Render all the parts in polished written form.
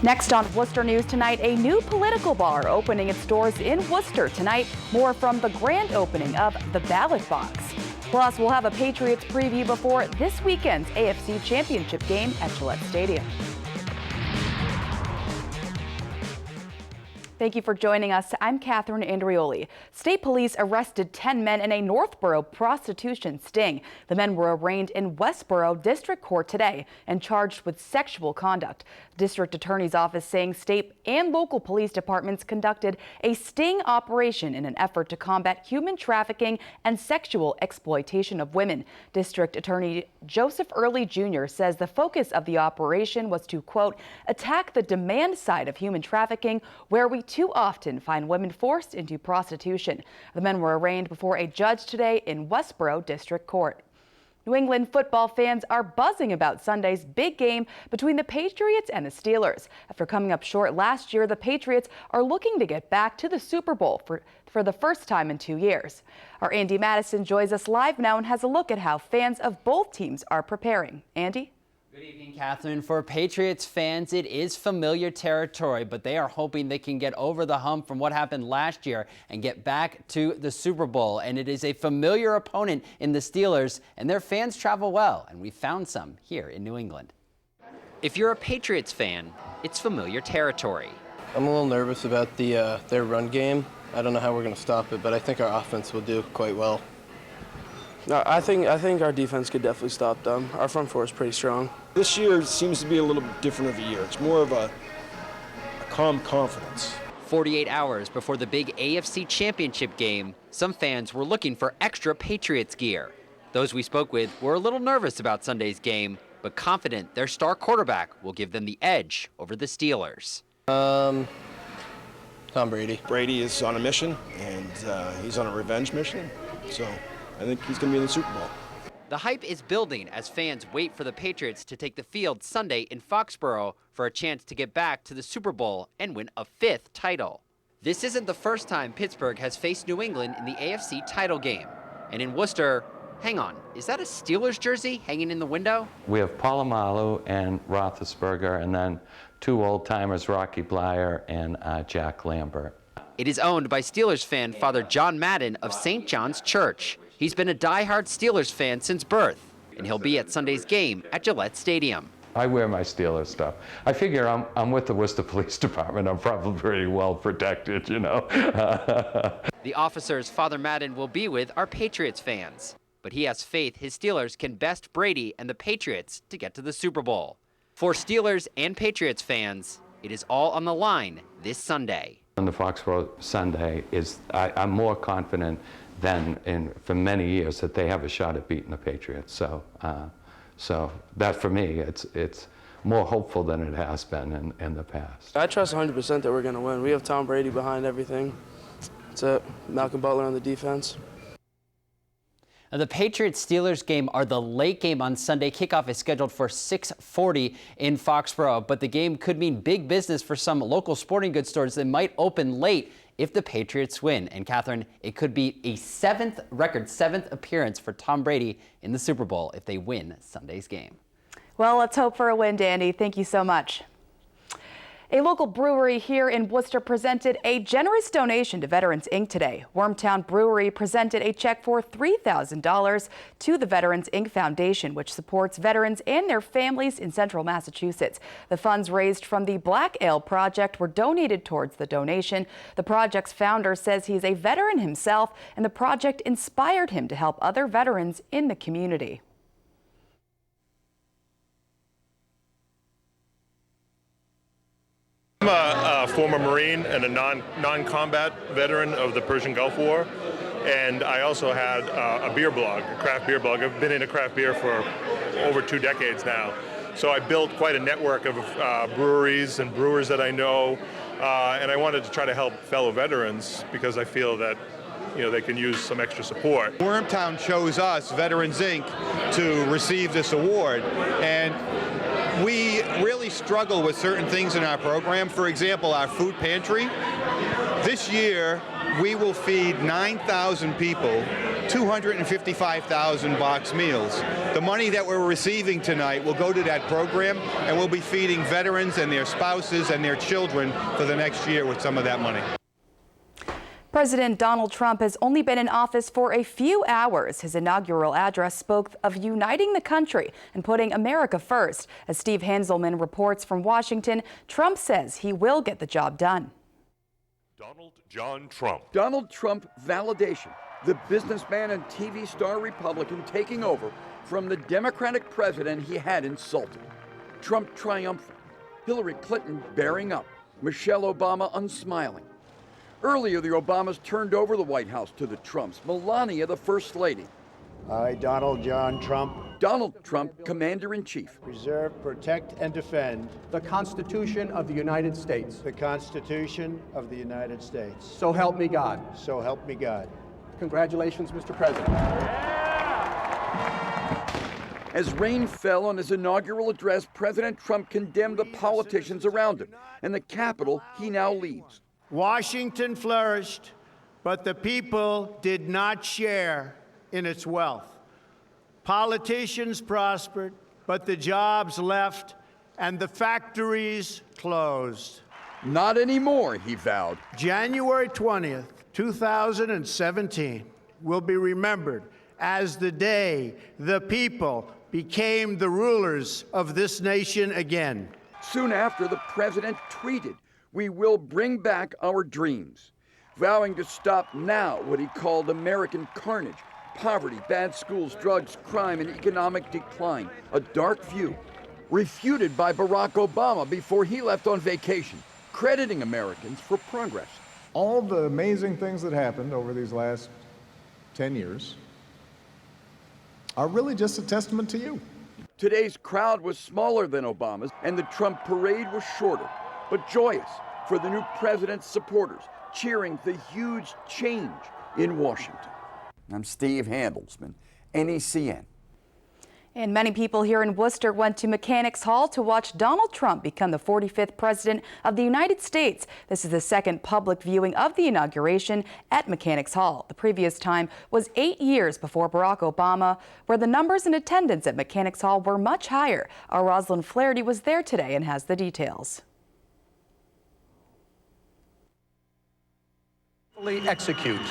Next on Worcester News tonight, a new political bar opening its doors in Worcester tonight. More from the grand opening of the Ballot Box. Plus, we'll have a Patriots preview before this weekend's AFC Championship game at Gillette Stadium. Thank you for joining us. I'm Catherine Andrioli. State police arrested 10 men in a Northborough prostitution sting. The men were arraigned in Westboro District Court today and charged with sexual conduct. District Attorney's Office saying state and local police departments conducted a sting operation in an effort to combat human trafficking and sexual exploitation of women. District Attorney Joseph Early Jr. says the focus of the operation was to, quote, attack the demand side of human trafficking, where we too often find women forced into prostitution. The men were arraigned before a judge today in Westboro District Court. New England football fans are buzzing about Sunday's big game between the Patriots and the Steelers. After coming up short last year, the Patriots are looking to get back to the Super Bowl for the first time in 2 years. Our Andy Madison joins us live now and has a look at how fans of both teams are preparing. Andy? Good evening, Catherine. For Patriots fans, it is familiar territory, but they are hoping they can get over the hump from what happened last year and get back to the Super Bowl. And it is a familiar opponent in the Steelers, and their fans travel well, and we found some here in New England. If you're a Patriots fan, it's familiar territory. I'm a little nervous about their run game. I don't know how we're going to stop it, but I think our offense will do quite well. No, I think our defense could definitely stop them. Our front four is pretty strong. This year seems to be a little bit different of a year. It's more of a calm confidence. 48 hours before the big AFC Championship game, some fans were looking for extra Patriots gear. Those we spoke with were a little nervous about Sunday's game, but confident their star quarterback will give them the edge over the Steelers. Tom Brady. Brady is on a mission, and he's on a revenge mission, so I think he's going to be in the Super Bowl. The hype is building as fans wait for the Patriots to take the field Sunday in Foxborough for a chance to get back to the Super Bowl and win a 5th title. This isn't the first time Pittsburgh has faced New England in the AFC title game. And in Worcester, hang on, is that a Steelers jersey hanging in the window? We have Polamalu and Roethlisberger, and then two old-timers, Rocky Bleier and Jack Lambert. It is owned by Steelers fan Father John Madden of St. John's Church. He's been a diehard Steelers fan since birth, and he'll be at Sunday's game at Gillette Stadium. I wear my Steelers stuff. I figure I'm with the Worcester Police Department. I'm probably pretty well protected, you know. The officers Father Madden will be with are Patriots fans, but he has faith his Steelers can best Brady and the Patriots to get to the Super Bowl. For Steelers and Patriots fans, it is all on the line this Sunday. On the Foxborough Sunday, I'm more confident than for many years that they have a shot at beating the Patriots. So that for me, it's more hopeful than it has been in the past. I trust 100% that we're going to win. We have Tom Brady behind everything. That's it. Malcolm Butler on the defense. Now, the Patriots-Steelers game are the late game on Sunday. Kickoff is scheduled for 6:40 in Foxborough, but the game could mean big business for some local sporting goods stores that might open late if the Patriots win. And Catherine, it could be a record seventh appearance for Tom Brady in the Super Bowl if they win Sunday's game. Well, let's hope for a win, Dandy. Thank you so much. A local brewery here in Worcester presented a generous donation to Veterans Inc. today. Wormtown Brewery presented a check for $3,000 to the Veterans Inc. Foundation, which supports veterans and their families in central Massachusetts. The funds raised from the Black Ale Project were donated towards the donation. The project's founder says he's a veteran himself, and the project inspired him to help other veterans in the community. I'm a former Marine and a non-combat veteran of the Persian Gulf War, and I also had a beer blog, a craft beer blog. I've been into craft beer for over 2 decades now, so I built quite a network of breweries and brewers that I know, and I wanted to try to help fellow veterans because I feel that they can use some extra support. Wormtown chose us, Veterans Inc., to receive this award, and we really struggle with certain things in our program. For example, our food pantry. This year, we will feed 9,000 people 255,000 box meals. The money that we're receiving tonight will go to that program, and we'll be feeding veterans and their spouses and their children for the next year with some of that money. President Donald Trump has only been in office for a few hours. His inaugural address spoke of uniting the country and putting America first. As Steve Hanselman reports from Washington, Trump says he will get the job done. Donald John Trump. Donald Trump validation. The businessman and TV star Republican taking over from the Democratic president he had insulted. Trump triumphant. Hillary Clinton bearing up. Michelle Obama unsmiling. Earlier, the Obamas turned over the White House to the Trumps. Melania, the First Lady. I, Donald John Trump. Donald Trump, Commander-in-Chief. Preserve, protect, and defend the Constitution of the United States. The Constitution of the United States. So help me God. So help me God. Congratulations, Mr. President. As rain fell on his inaugural address, President Trump condemned the politicians around him and the Capitol he now leads. Washington flourished, but the people did not share in its wealth. Politicians prospered, but the jobs left and the factories closed. Not anymore, he vowed. January 20th, 2017 will be remembered as the day the people became the rulers of this nation again. Soon after, the president tweeted, "We will bring back our dreams," vowing to stop now what he called American carnage, poverty, bad schools, drugs, crime, and economic decline. A dark view refuted by Barack Obama before he left on vacation, crediting Americans for progress. All the amazing things that happened over these last 10 years are really just a testament to you. Today's crowd was smaller than Obama's, and the Trump parade was shorter, but joyous for the new president's supporters, cheering the huge change in Washington. I'm Steve Handelsman, NECN. And many people here in Worcester went to Mechanics Hall to watch Donald Trump become the 45th President of the United States. This is the second public viewing of the inauguration at Mechanics Hall. The previous time was 8 years before Barack Obama, where the numbers in attendance at Mechanics Hall were much higher. Our Rosalind Flaherty was there today and has the details. Execute.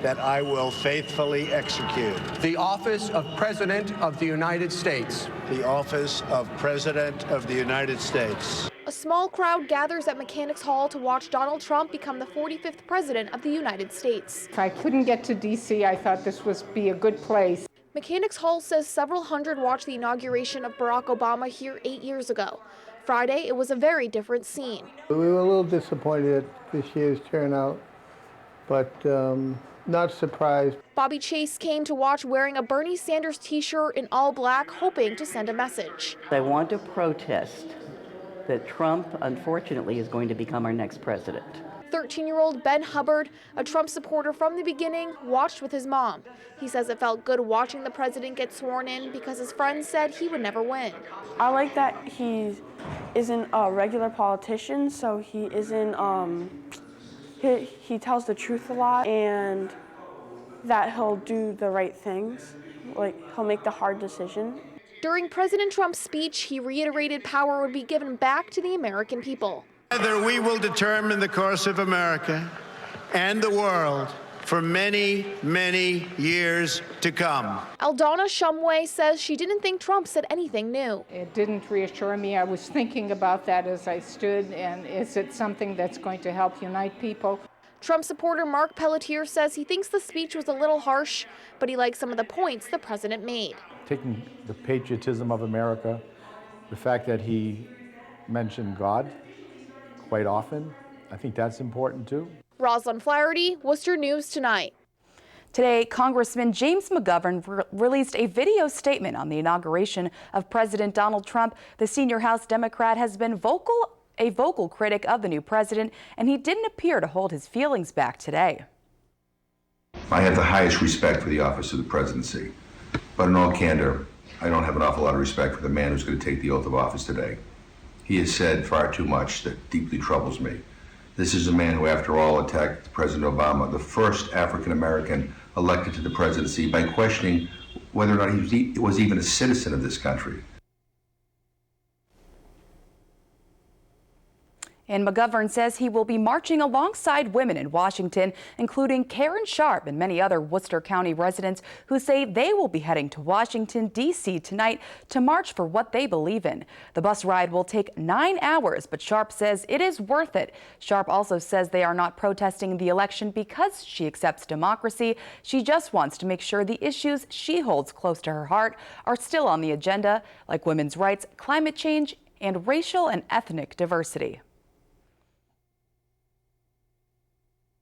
That I will faithfully execute. The office of President of the United States. The office of President of the United States. A small crowd gathers at Mechanics Hall to watch Donald Trump become the 45th President of the United States. If I couldn't get to D.C., I thought this would be a good place. Mechanics Hall says several hundred watched the inauguration of Barack Obama here 8 years ago. Friday, it was a very different scene. We were a little disappointed at this year's turnout, but not surprised. Bobby Chase came to watch wearing a Bernie Sanders t-shirt in all black, hoping to send a message. I want to protest that Trump, unfortunately, is going to become our next president. 13-year-old Ben Hubbard, a Trump supporter from the beginning, watched with his mom. He says it felt good watching the president get sworn in because his friends said he would never win. I like that he isn't a regular politician, so he isn't he tells the truth a lot, and that he'll do the right things, like he'll make the hard decision. During President Trump's speech, he reiterated power would be given back to the American people. Together we will determine the course of America and the world for many, many years to come. Aldana Shumway says she didn't think Trump said anything new. It didn't reassure me. I was thinking about that as I stood, and is it something that's going to help unite people? Trump supporter Mark Pelletier says he thinks the speech was a little harsh, but he likes some of the points the president made. Taking the patriotism of America, the fact that he mentioned God quite often, I think that's important too. Rosalind Flaherty, Worcester News Tonight. Today, Congressman James McGovern released a video statement on the inauguration of President Donald Trump. The senior House Democrat has been a vocal critic of the new president, and he didn't appear to hold his feelings back today. I have the highest respect for the office of the presidency, but in all candor, I don't have an awful lot of respect for the man who's going to take the oath of office today. He has said far too much that deeply troubles me. This is a man who, after all, attacked President Obama, the first African-American elected to the presidency, by questioning whether or not he was even a citizen of this country. And McGovern says he will be marching alongside women in Washington, including Karen Sharp and many other Worcester County residents who say they will be heading to Washington, D.C. tonight to march for what they believe in. The bus ride will take 9 hours, but Sharp says it is worth it. Sharp also says they are not protesting the election because she accepts democracy. She just wants to make sure the issues she holds close to her heart are still on the agenda, like women's rights, climate change, and racial and ethnic diversity.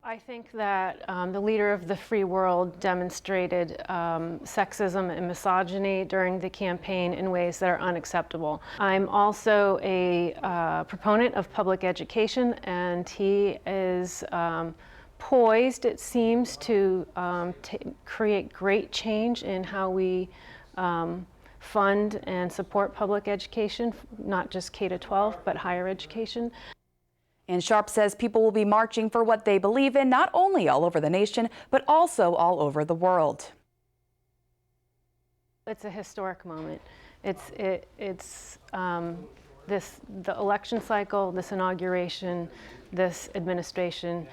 I think that the leader of the free world demonstrated sexism and misogyny during the campaign in ways that are unacceptable. I'm also a proponent of public education, and he is poised, it seems, to create great change in how we fund and support public education, not just K-12, but higher education. And Sharp says people will be marching for what they believe in, not only all over the nation, but also all over the world. It's a historic moment. The election cycle, this inauguration, this administration,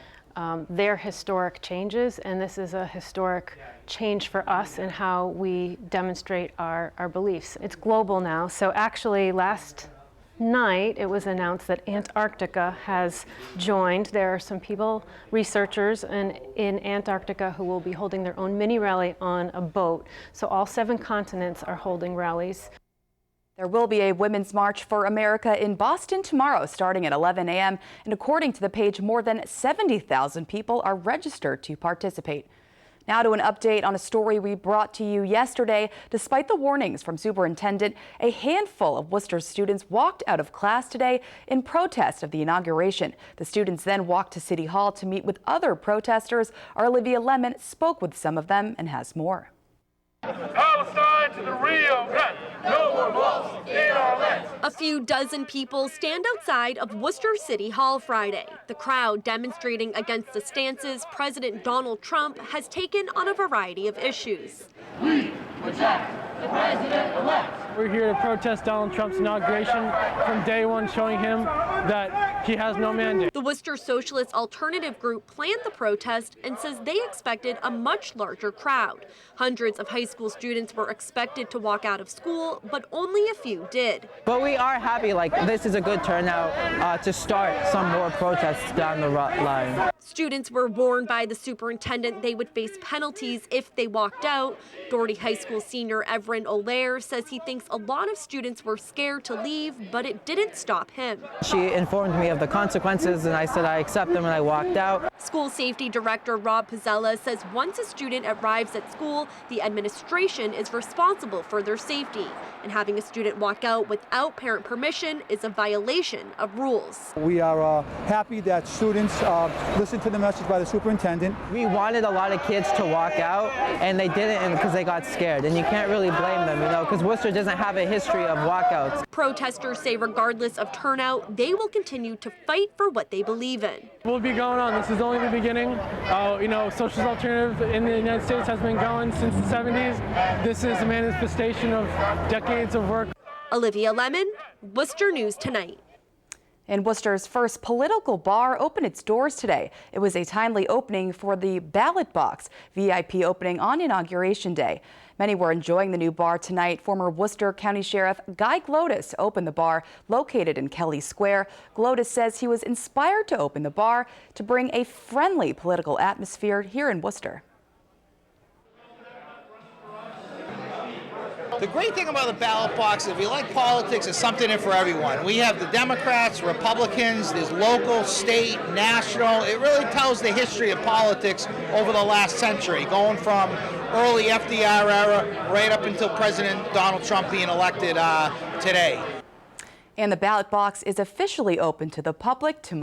they're historic changes, and this is a historic change for us in how we demonstrate our beliefs. It's global now, so actually last night it was announced that Antarctica has joined. There are some people, researchers in Antarctica, who will be holding their own mini rally on a boat. So all 7 continents are holding rallies. There will be a Women's March for America in Boston tomorrow, starting at 11 a.m. And according to the page, more than 70,000 people are registered to participate. Now to an update on a story we brought to you yesterday. Despite the warnings from Superintendent, a handful of Worcester students walked out of class today in protest of the inauguration. The students then walked to City Hall to meet with other protesters. Our Olivia Lemon spoke with some of them and has more. Palestine to the Rio Grande. No more walls in our land. A few dozen people stand outside of Worcester City Hall Friday. The crowd demonstrating against the stances President Donald Trump has taken on a variety of issues. We reject the president-elect. We're here to protest Donald Trump's inauguration from day one, showing him that he has no mandate. The Worcester Socialist Alternative Group planned the protest and says they expected a much larger crowd. Hundreds of high school students were expected to walk out of school, but only a few did. But we are happy, this is a good turnout to start some more protests down the line. Students were warned by the superintendent they would face penalties if they walked out. Doherty High School senior Everin Olaire says he thinks a lot of students were scared to leave, but it didn't stop him. She informed me of the consequences, and I said I accept them, and I walked out. School safety director Rob Pizzella says once a student arrives at school, the administration is responsible for their safety, and having a student walk out without parent permission is a violation of rules. We are happy that students listened to the message by the superintendent. We wanted a lot of kids to walk out, and they didn't because they got scared, and you can't really blame them, because Worcester doesn't have a history of walkouts. Protesters say regardless of turnout, they will continue to fight for what they believe in. We'll be going on. This is only the beginning. Socialist alternative in the United States has been going since the 70s. This is a manifestation of decades of work. Olivia Lemon, Worcester News Tonight. And Worcester's first political bar opened its doors today. It was a timely opening for the Ballot Box VIP opening on Inauguration Day. Many were enjoying the new bar tonight. Former Worcester County Sheriff Guy GLODIS opened the bar located in Kelly Square. GLODIS says he was inspired to open the bar to bring a friendly political atmosphere here in Worcester. The great thing about the ballot box, if you like politics, is something in for everyone. We have the Democrats, Republicans, there's local, state, national. It really tells the history of politics over the last century, going from early FDR era right up until President Donald Trump being elected today. And the ballot box is officially open to the public tomorrow.